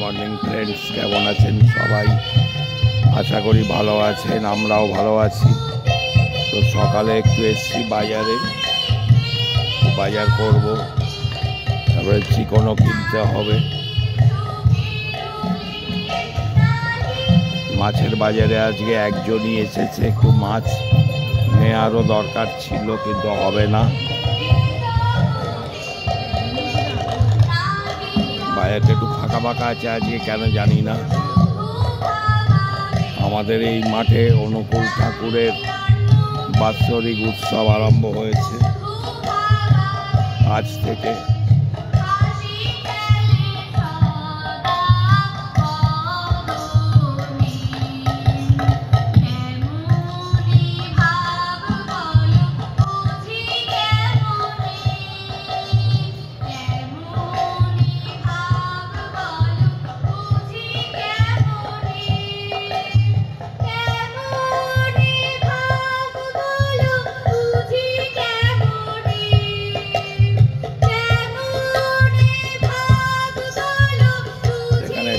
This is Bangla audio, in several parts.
মর্নিং ফ্রেন্ডস, কেমন আছেন সবাই? আশা করি ভালো আছেন, আমরাও ভালো আছি। তো সকালে একটু এসছি বাজারে, বাজার করব, তারপরে চিকনও কিনতে হবে। মাছের বাজারে আজকে একজনই এসেছে, একটু মাছ নেওয়ারও দরকার ছিল কিন্তু হবে না। বাজারটা একটু ফাঁকা ফাঁকা আছে আজকে, কেন জানি না। আমাদের এই মাঠে অনুকূল ঠাকুরের বাৎসরিক উৎসব আরম্ভ হয়েছে আজ থেকে।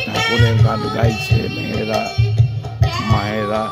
ঠাকুরের গান গাইছে মেয়েরা, মায়েরা।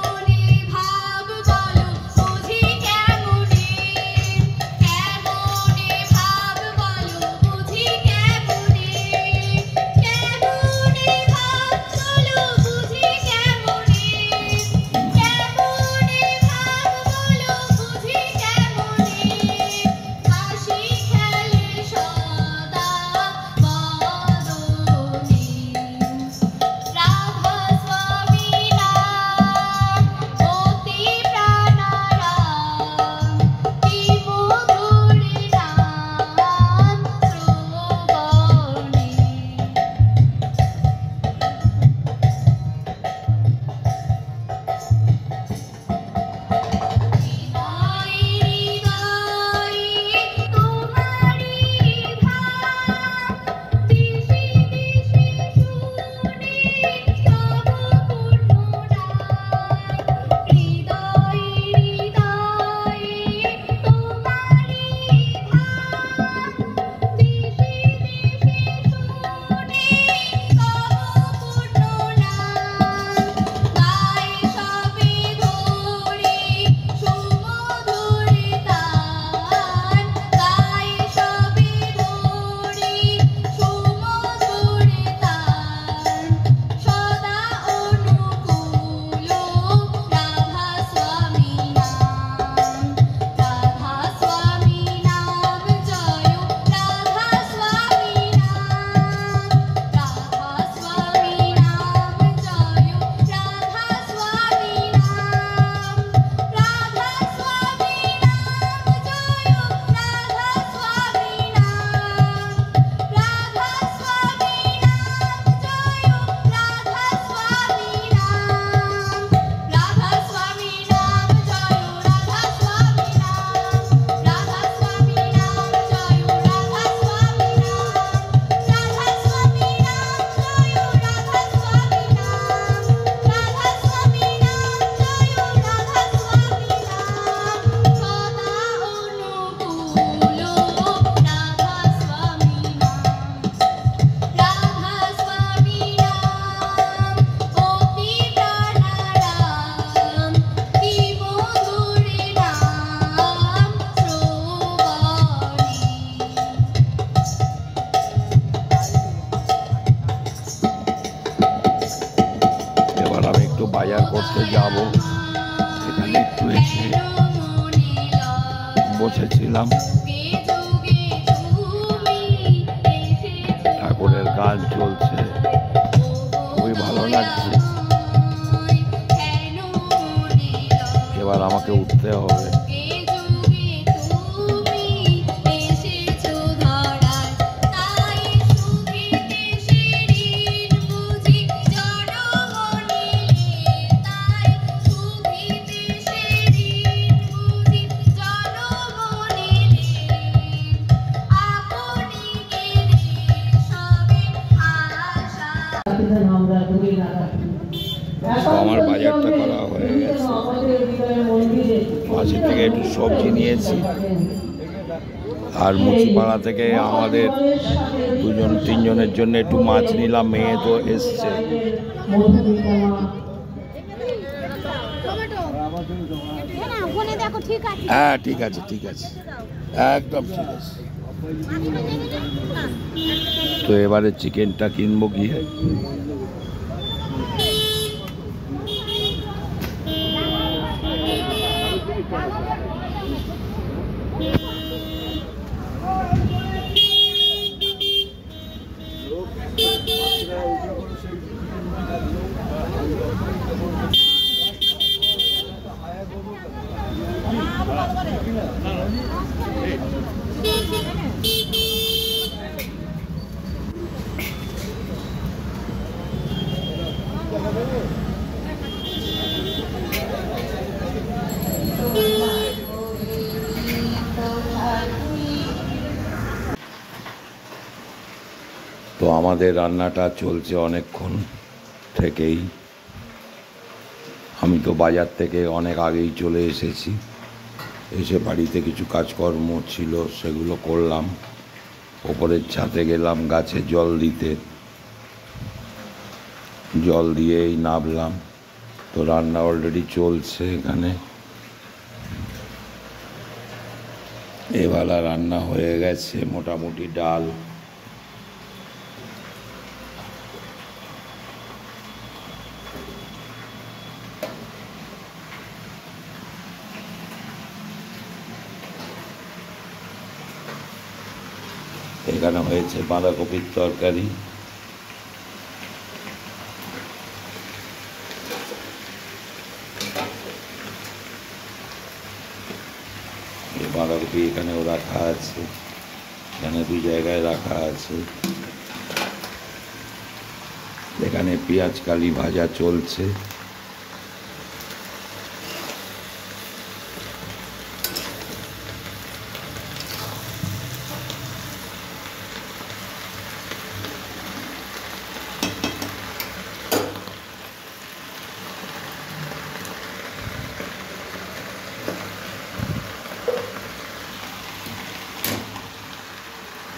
বাজার করতে যাব, এখানে একটু এসে বসেছিলাম। ঠাকুরের গান চলছে, খুবই ভালো লাগছে। এবার আমাকে উঠতে হবে। আমার বাজারটা করা হয়ে গেছে, পাশে থেকে একটু সবজি নিয়েছি আর মুচিপাড়া থেকে আমাদের দুজন তিনজনের জন্য একটু মাছ নিলাম, মেয়ে তো এসছে। হ্যাঁ ঠিক আছে ঠিক আছে, একদম ঠিক আছে। তো এবারে চিকেনটা কিনবো গিয়ে। তো আমাদের রান্নাটা চলছে অনেকক্ষণ থেকেই। আমি তো বাজার থেকে অনেক আগেই চলে এসেছি, এসে বাড়িতে কিছু কাজকর্ম ছিল সেগুলো করলাম। ওপরের ছাদে গেলাম গাছে জল দিতে, জল দিয়েই নামলাম। তো রান্না অলরেডি চলছে এখানে। এবেলা রান্না হয়ে গেছে মোটামুটি ডাল, এখানে হয়েছে বাঁধাকপির তরকারি, বাঁধাকপি এখানেও রাখা আছে, এখানে দুই জায়গায় রাখা আছে। এখানে পেঁয়াজ কালি ভাজা চলছে।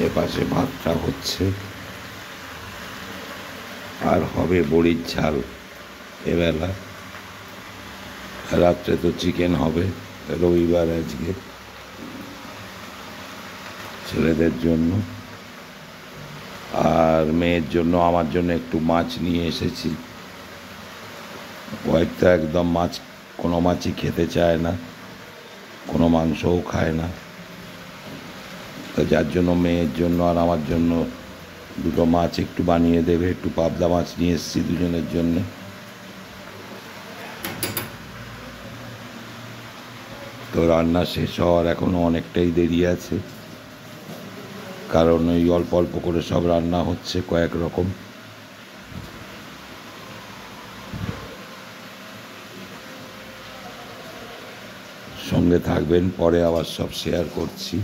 এপাশে ভাতটা হচ্ছে, আর হবে বড়ির ঝাল এবেলা। রাত্রে তো চিকেন হবে, রবিবার আজকে ছেলেদের জন্য, আর মেয়ের জন্য আমার জন্য একটু মাছ নিয়ে এসেছি। কয়েকটা একদম মাছ, কোনো মাছই খেতে চায় না, কোনো মাংসও খায় না। তো যার জন্য মেয়ের জন্য আর আমার জন্য দুটো মাছ একটু বানিয়ে দেবে। একটু পাবদা মাছ নিয়ে এসেছি দুজনের জন্য। তো রান্না শেষ হওয়ার এখনও অনেকটাই দেরি আছে, কারণ ওই অল্প অল্প করে সব রান্না হচ্ছে কয়েক রকম। সঙ্গে থাকবেন, পরে আবার সব শেয়ার করছি।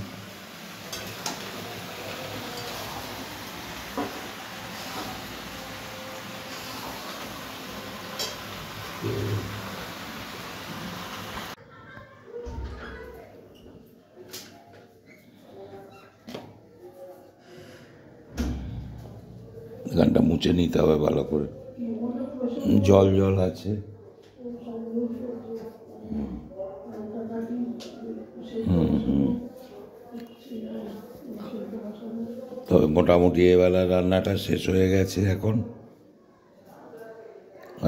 এখানটা মুছে নিতে হবে ভালো করে, জল জল আছে। তবে মোটামুটি এবেলা রান্নাটা শেষ হয়ে গেছে। এখন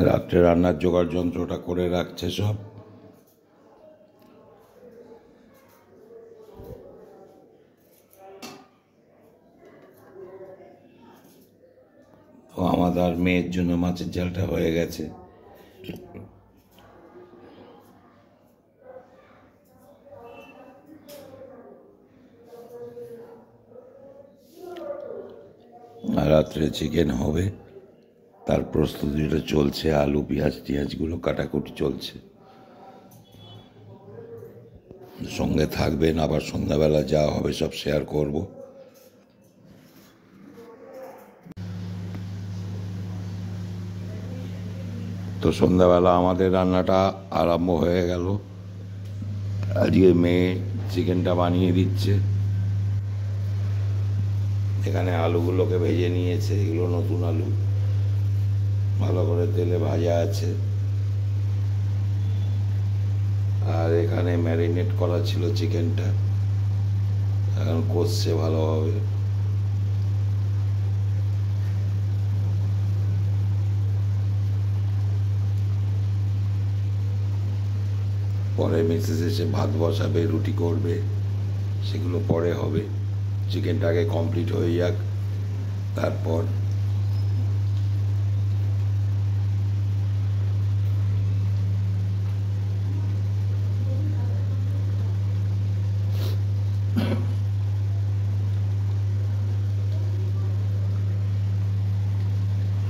রাত্রে রান্নার জোগাড় যন্ত্রটা করে রাখছে সব। তো আমাদের আর মেয়ের জন্য মাছের ঝালটা হয়ে গেছে। আর রাত্রে চিকেন হবে, তার প্রস্তুতিটা চলছে। আলু পেঁয়াজ টিয়াজগুলো কাটাকুটি চলছে। সঙ্গে থাকবেন, আবার সন্ধ্যাবেলা যা হবে সব শেয়ার করব। তো সন্ধ্যাবেলা আমাদের রান্নাটা আরম্ভ হয়ে গেল। আজকে মেয়ে চিকেনটা বানিয়ে দিচ্ছে। এখানে আলুগুলোকে ভেজে নিয়েছে, এগুলো নতুন আলু, ভালো করে তেলে ভাজা আছে। আর এখানে ম্যারিনেট করা ছিল চিকেনটা, এখন কষছে ভালোভাবে। পরে মিসেস এসে ভাত বসাবে, রুটি করবে, সেগুলো পরে হবে। চিকেনটা আগে কমপ্লিট হয়ে যাক, তারপর।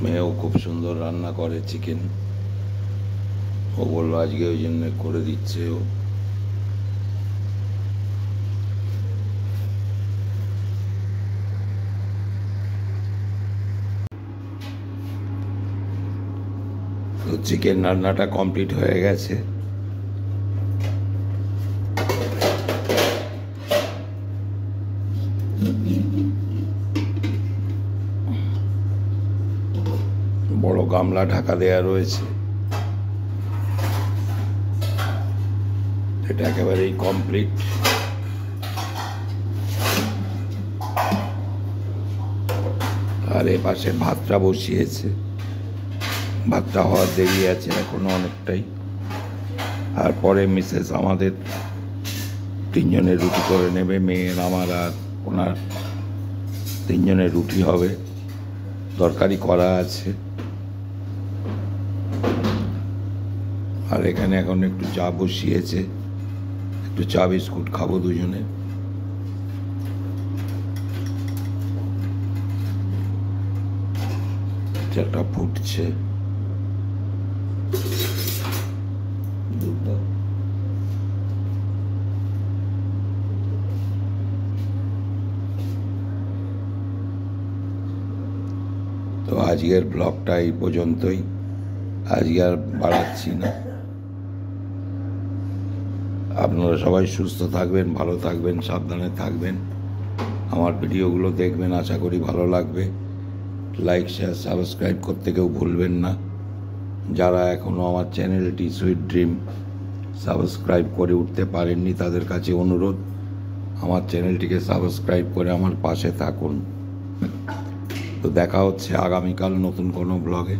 মেয়েও খুব সুন্দর রান্না করে চিকেন, ও বললো আজকে ওই জন্য করে দিচ্ছে ও। তো চিকেন রান্নাটা কমপ্লিট হয়ে গেছে। বড় গামলা ঢাকা দেয়া রয়েছে, এটা একেবারেই কমপ্লিট। আর এ পাশে ভাতটা বসিয়েছে, ভাতটা হওয়ার দেরি আছে এখনো অনেকটাই। আর পরে মিসেস আমাদের তিনজনের রুটি করে নেবে, মেয়ের, আমার আর ওনার তিনজনের রুটি হবে। তরকারি করা আছে। আর এখানে এখন একটু চা বসিয়েছে, একটু চা বিস্কুট খাবো দুজনে। চাটা ফুটছে। তো আজকের ব্লগটা এই পর্যন্তই, আজকে আর বাড়াচ্ছি না। আপনারা সবাই সুস্থ থাকবেন, ভালো থাকবেন, সাবধানে থাকবেন। আমার ভিডিওগুলো দেখবেন, আশা করি ভালো লাগবে। লাইক, শেয়ার, সাবস্ক্রাইব করতে কেউ ভুলবেন না। যারা এখনও আমার চ্যানেলটি সুইট ড্রিম সাবস্ক্রাইব করে উঠতে পারেননি, তাদের কাছে অনুরোধ, আমার চ্যানেলটিকে সাবস্ক্রাইব করে আমার পাশে থাকুন। তো দেখা হচ্ছে আগামীকাল নতুন কোনো ব্লগে।